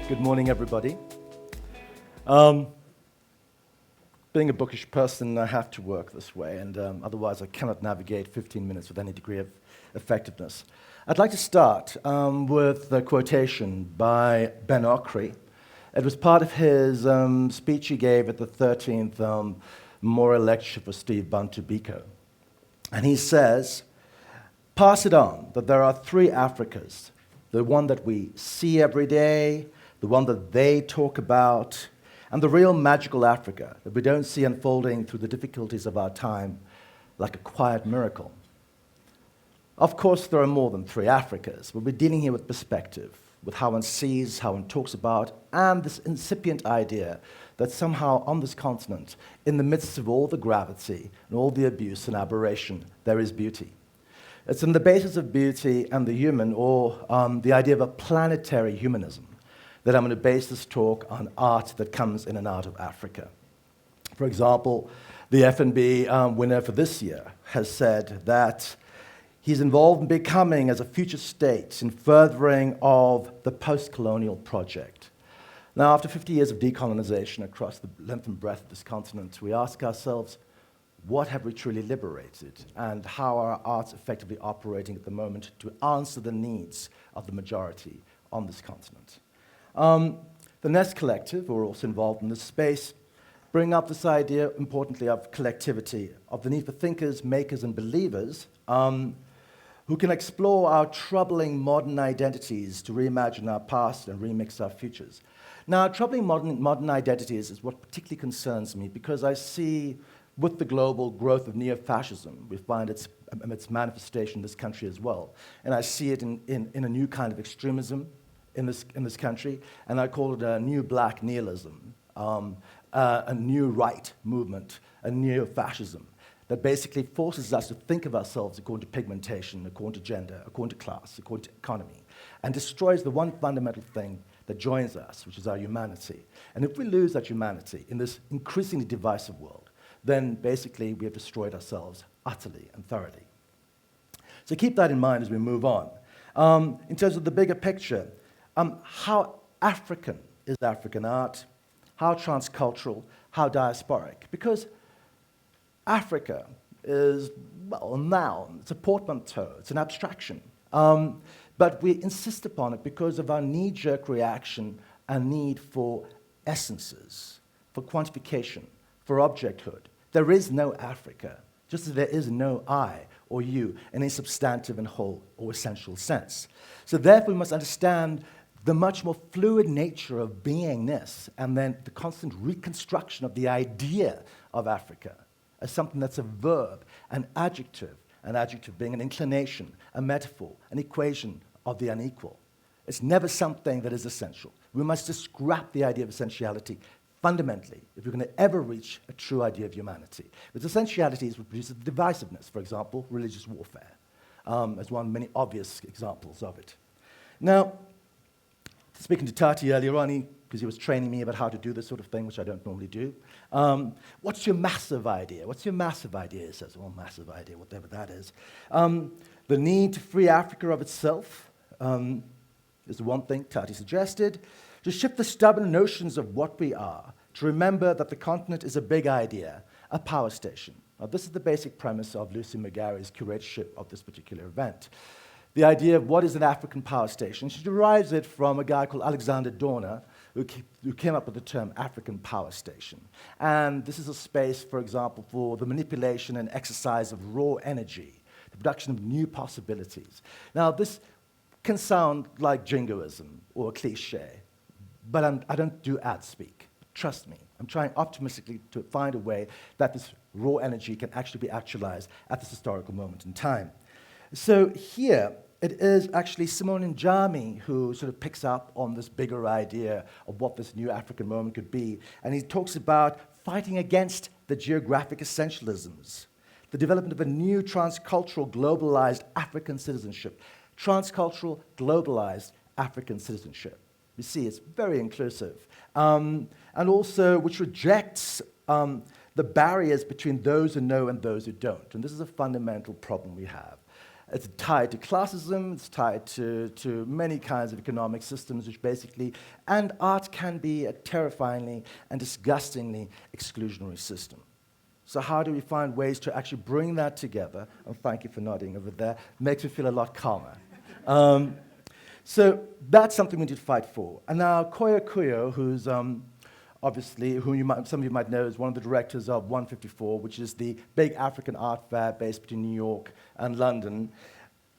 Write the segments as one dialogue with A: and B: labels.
A: Good morning, everybody. Being a bookish person, I have to work this way, and otherwise I cannot navigate 15 minutes with any degree of effectiveness. I'd like to start with a quotation by Ben Okri. It was part of his speech he gave at the 13th Memorial Lecture for Steve Bantu Biko. And he says, pass it on, that there are three Africas, the one that we see every day, the one that they talk about, and the real magical Africa that we don't see unfolding through the difficulties of our time like a quiet miracle. Of course, there are more than three Africas, but we're dealing here with perspective, with how one sees, how one talks about, and this incipient idea that somehow on this continent, in the midst of all the gravity and all the abuse and aberration, there is beauty. It's on the basis of beauty and the human, or the idea of a planetary humanism, that I'm going to base this talk on art that comes in and out of Africa. For example, the F&B winner for this year has said that he's involved in becoming, as a future state, in furthering of the post-colonial project. Now, after 50 years of decolonization across the length and breadth of this continent, we ask ourselves, what have we truly liberated, and how are our arts effectively operating at the moment to answer the needs of the majority on this continent? The Nest Collective, who are also involved in this space, bring up this idea, importantly, of collectivity, of the need for thinkers, makers, and believers who can explore our troubling modern identities to reimagine our past and remix our futures. Now, troubling modern identities is what particularly concerns me, because I see, with the global growth of Neofascism, we find its manifestation in this country as well. And I see it in a new kind of extremism in this country, and I call it a new black nihilism, a new right movement, a neo-fascism, that basically forces us to think of ourselves according to pigmentation, according to gender, according to class, according to economy, and destroys the one fundamental thing that joins us, which is our humanity. And if we lose that humanity in this increasingly divisive world, then basically we have destroyed ourselves utterly and thoroughly. So keep that in mind as we move on. In terms of the bigger picture, how African is African art, how transcultural, how diasporic? Because Africa is, well, a noun, it's a portmanteau, it's an abstraction. But we insist upon it because of our knee-jerk reaction and need for essences, for quantification, for objecthood. There is no Africa, just as there is no I or you in a substantive and whole or essential sense. So therefore, we must understand the much more fluid nature of beingness, and then the constant reconstruction of the idea of Africa as something that's a verb, an adjective being an inclination, a metaphor, an equation of the unequal. It's never something that is essential. We must just scrap the idea of essentiality fundamentally if we're going to ever reach a true idea of humanity. Because essentiality is what produces divisiveness, for example, religious warfare, as one of many obvious examples of it. Now, speaking to Tati earlier on, because he was training me about how to do this sort of thing, which I don't normally do. What's your massive idea? What's your massive idea? He says, well, massive idea, whatever that is. The need to free Africa of itself is the one thing Tati suggested. To shift the stubborn notions of what we are, to remember that the continent is a big idea, a power station. Now, this is the basic premise of Lucy McGarry's curatorship of this particular event. The idea of what is an African power station. She derives it from a guy called Alexander Dorner, who came up with the term African power station. And this is a space, for example, for the manipulation and exercise of raw energy, the production of new possibilities. Now, this can sound like jingoism or a cliche, but I don't do ad speak. Trust me. I'm trying optimistically to find a way that this raw energy can actually be actualized at this historical moment in time. So here, it is actually Simone Njami who sort of picks up on this bigger idea of what this new African moment could be. And he talks about fighting against the geographic essentialisms, the development of a new transcultural, globalized African citizenship. Transcultural, globalized African citizenship. You see, it's very inclusive. And also, which rejects the barriers between those who know and those who don't. And this is a fundamental problem we have. It's tied to classism, it's tied to many kinds of economic systems, which basically, and art can be a terrifyingly and disgustingly exclusionary system. So how do we find ways to actually bring that together? And thank you for nodding over there. Makes me feel a lot calmer. So that's something we need to fight for. And now Koyo Kuyo, who's obviously, some of you might know, is one of the directors of 154, which is the big African art fair based between New York and London.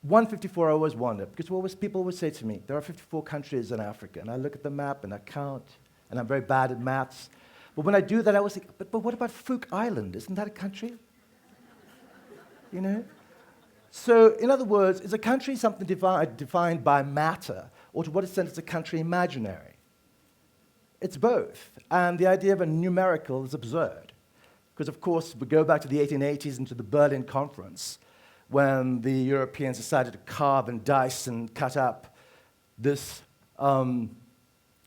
A: 154, I always wonder, because people always say to me, there are 54 countries in Africa, and I look at the map and I count, and I'm very bad at maths. But when I do that, I always think, but what about Fook Island? Isn't that a country? You know? So, in other words, is a country something defined by matter, or to what extent is a country imaginary? It's both. And the idea of a numerical is absurd. Because, of course, we go back to the 1880s and to the Berlin Conference, when the Europeans decided to carve and dice and cut up this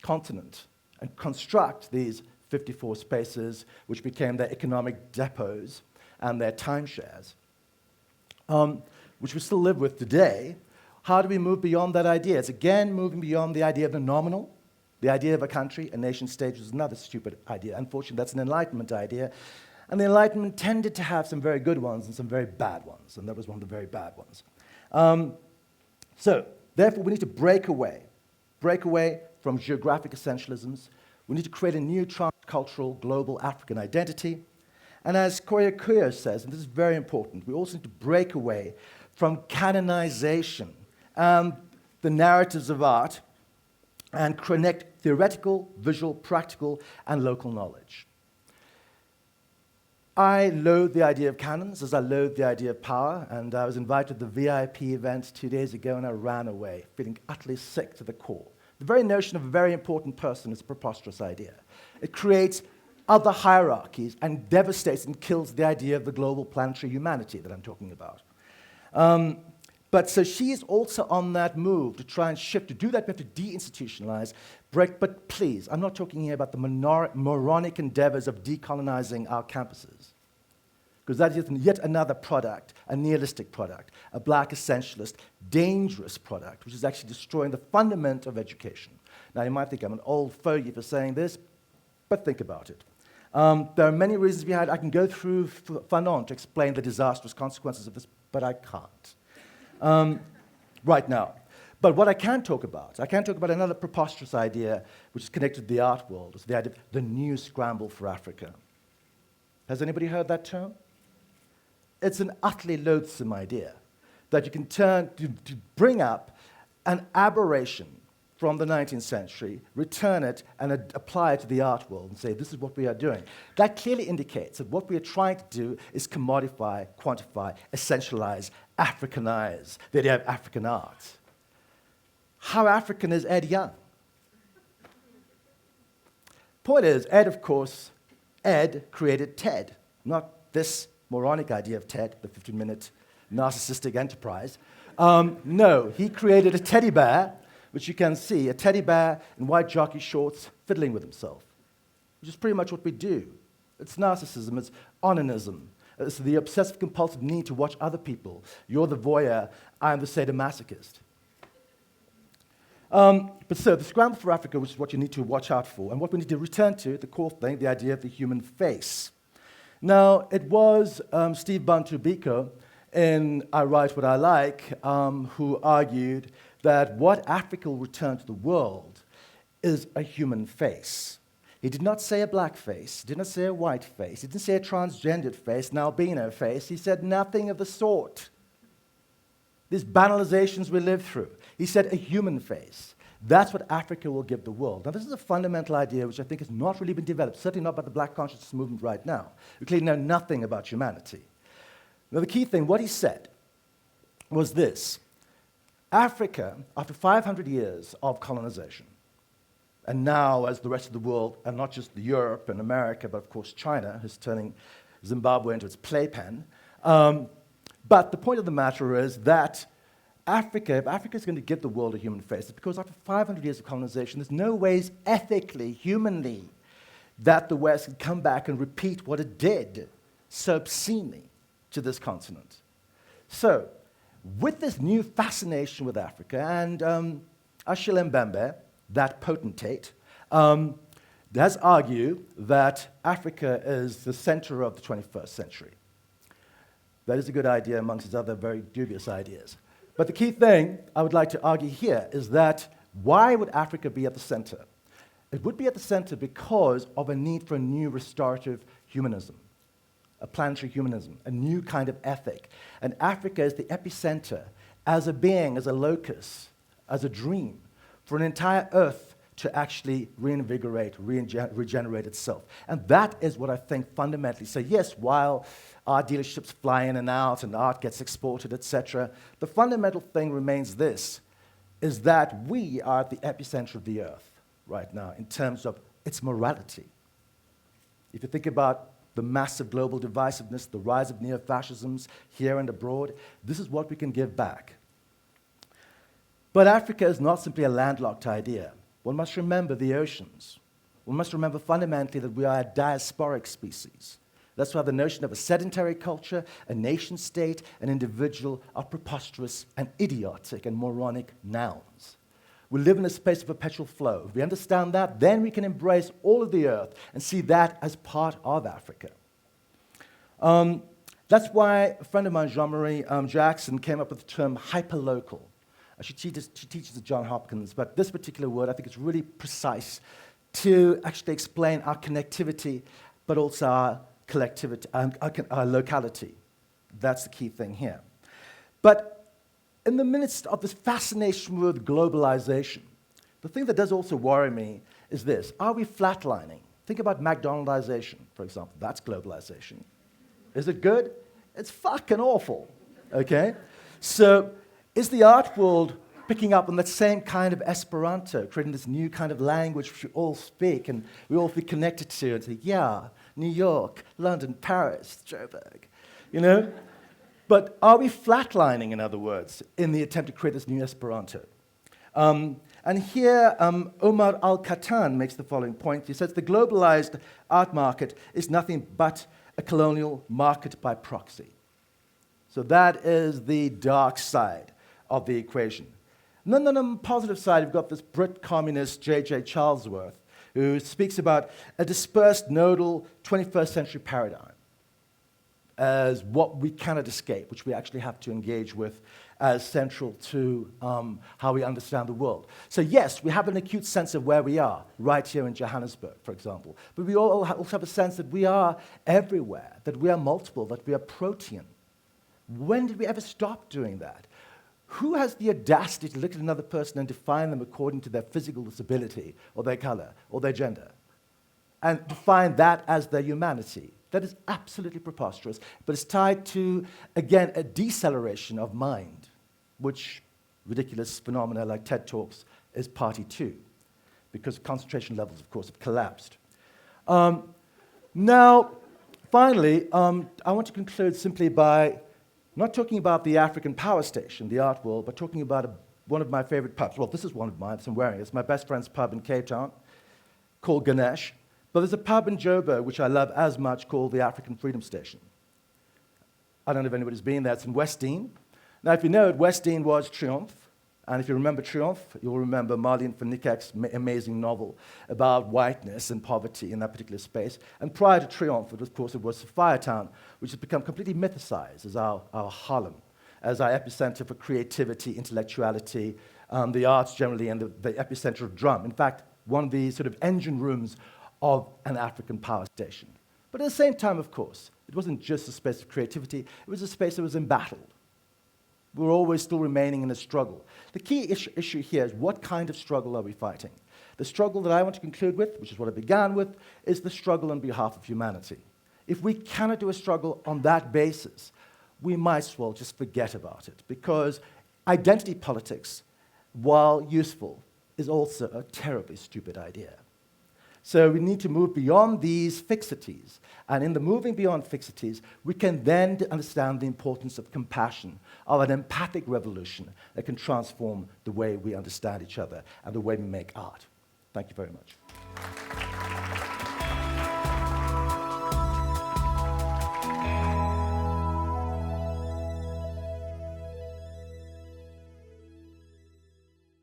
A: continent and construct these 54 spaces, which became their economic depots and their timeshares, which we still live with today. How do we move beyond that idea? It's again moving beyond the idea of the nominal. The idea of a country, a nation-state, is another stupid idea. Unfortunately, that's an Enlightenment idea. And the Enlightenment tended to have some very good ones and some very bad ones, and that was one of the very bad ones. So, therefore, we need to break away from geographic essentialisms. We need to create a new transcultural global African identity. And as Koyo Kuyo says, and this is very important, we also need to break away from canonization and the narratives of art and connect theoretical, visual, practical, and local knowledge. I loathe the idea of canons as I loathe the idea of power, and I was invited to the VIP event 2 days ago, and I ran away, feeling utterly sick to the core. The very notion of a very important person is a preposterous idea. It creates other hierarchies and devastates and kills the idea of the global planetary humanity that I'm talking about. But so she is also on that move to try and shift. To do that, we have to deinstitutionalize, break. But please, I'm not talking here about the moronic endeavors of decolonizing our campuses, because that is yet another product, a nihilistic product, a black essentialist, dangerous product, which is actually destroying the fundament of education. Now, you might think I'm an old fogey for saying this, but think about it. There are many reasons behind it. I can go through Fanon to explain the disastrous consequences of this, but I can't. Right now. But what I can talk about another preposterous idea which is connected to the art world. It's the idea of the new scramble for Africa. Has anybody heard that term? It's an utterly loathsome idea that you can turn to bring up an aberration from the 19th century, return it, and apply it to the art world and say, this is what we are doing. That clearly indicates that what we are trying to do is commodify, quantify, essentialize, Africanize the idea of African art. How African is Ed Young? Point is, Ed, of course, Ed created TED, not this moronic idea of TED, the 15-minute narcissistic enterprise. No, he created a teddy bear, which you can see, a teddy bear in white jockey shorts fiddling with himself, which is pretty much what we do. It's narcissism, it's onanism. It's the obsessive-compulsive need to watch other people. You're the voyeur, I'm the sadomasochist. But so, the scramble for Africa, which is what you need to watch out for, and what we need to return to, the core thing, the idea of the human face. Now, it was Steve Bantu Biko in I Write What I Like who argued that what Africa will return to the world is a human face. He did not say a black face, he did not say a white face, he didn't say a transgendered face, an albino face, he said nothing of the sort. These banalizations we live through. He said a human face. That's what Africa will give the world. Now, this is a fundamental idea which I think has not really been developed, certainly not by the Black consciousness movement right now. We clearly know nothing about humanity. Now, the key thing, what he said, was this. Africa, after 500 years of colonization, and now as the rest of the world, and not just Europe and America, but of course China, is turning Zimbabwe into its playpen. But the point of the matter is that if Africa is going to give the world a human face, it's because after 500 years of colonization, there's no ways ethically, humanly, that the West can come back and repeat what it did so obscenely to this continent. So, with this new fascination with Africa, and Achille Mbembe, that potentate, does argue that Africa is the center of the 21st century. That is a good idea amongst his other very dubious ideas. But the key thing I would like to argue here is that why would Africa be at the center? It would be at the center because of a need for a new restorative humanism, a planetary humanism, a new kind of ethic. And Africa is the epicenter as a being, as a locus, as a dream for an entire Earth to actually reinvigorate, regenerate itself. And that is what I think fundamentally. So yes, while art dealerships fly in and out and art gets exported, etc., the fundamental thing remains this, is that we are at the epicenter of the Earth right now in terms of its morality. If you think about the massive global divisiveness, the rise of neofascisms here and abroad, this is what we can give back. But Africa is not simply a landlocked idea. One must remember the oceans. One must remember fundamentally that we are a diasporic species. That's why the notion of a sedentary culture, a nation state, an individual are preposterous and idiotic and moronic nouns. We live in a space of perpetual flow. If we understand that, then we can embrace all of the Earth and see that as part of Africa. That's why a friend of mine, Jean-Marie Jackson, came up with the term hyperlocal. She teaches at Johns Hopkins, but this particular word I think is really precise to actually explain our connectivity, but also our collectivity, our locality. That's the key thing here. But in the midst of this fascination with globalization, the thing that does also worry me is this. Are we flatlining? Think about McDonaldization, for example. That's globalization. Is it good? It's fucking awful, okay? So is the art world picking up on that same kind of Esperanto, creating this new kind of language which we all speak and we all feel connected to and say, yeah, New York, London, Paris, Joburg, you know? But are we flatlining, in other words, in the attempt to create this new Esperanto? And here, Omar Al-Khattan makes the following point. He says, the globalized art market is nothing but a colonial market by proxy. So that is the dark side of the equation. And then on the positive side, you've got this Brit communist, J.J. Charlesworth, who speaks about a dispersed nodal 21st century paradigm as what we cannot escape, which we actually have to engage with as central to how we understand the world. So yes, we have an acute sense of where we are, right here in Johannesburg, for example. But we all also have a sense that we are everywhere, that we are multiple, that we are protean. When did we ever stop doing that? Who has the audacity to look at another person and define them according to their physical disability, or their color, or their gender, and define that as their humanity? That is absolutely preposterous, but it's tied to, again, a deceleration of mind, which ridiculous phenomena like TED Talks is party to, because concentration levels, of course, have collapsed. Now, finally, I want to conclude simply by not talking about the African power station, the art world, but talking about one of my favorite pubs. Well, this is one of mine, so I'm wearing it. It's my best friend's pub in Cape Town, called Ganesh. But there's a pub in Joburg, which I love as much, called the African Freedom Station. I don't know if anybody's been there. It's in Westdean. Now, if you know it, Westdean was Triumph. And if you remember Triumph, you'll remember Marlene van Niekerk's amazing novel about whiteness and poverty in that particular space. And prior to Triumph, of course, it was Sophiatown, which has become completely mythicized as our Harlem, as our epicenter for creativity, intellectuality, the arts generally, and the epicenter of drum. In fact, one of the sort of engine rooms of an African power station. But at the same time, of course, it wasn't just a space of creativity, it was a space that was embattled. We were always still remaining in a struggle. The key issue here is what kind of struggle are we fighting? The struggle that I want to conclude with, which is what I began with, is the struggle on behalf of humanity. If we cannot do a struggle on that basis, we might as well just forget about it, because identity politics, while useful, is also a terribly stupid idea. So we need to move beyond these fixities. And in the moving beyond fixities, we can then understand the importance of compassion, of an empathic revolution that can transform the way we understand each other and the way we make art. Thank you very much.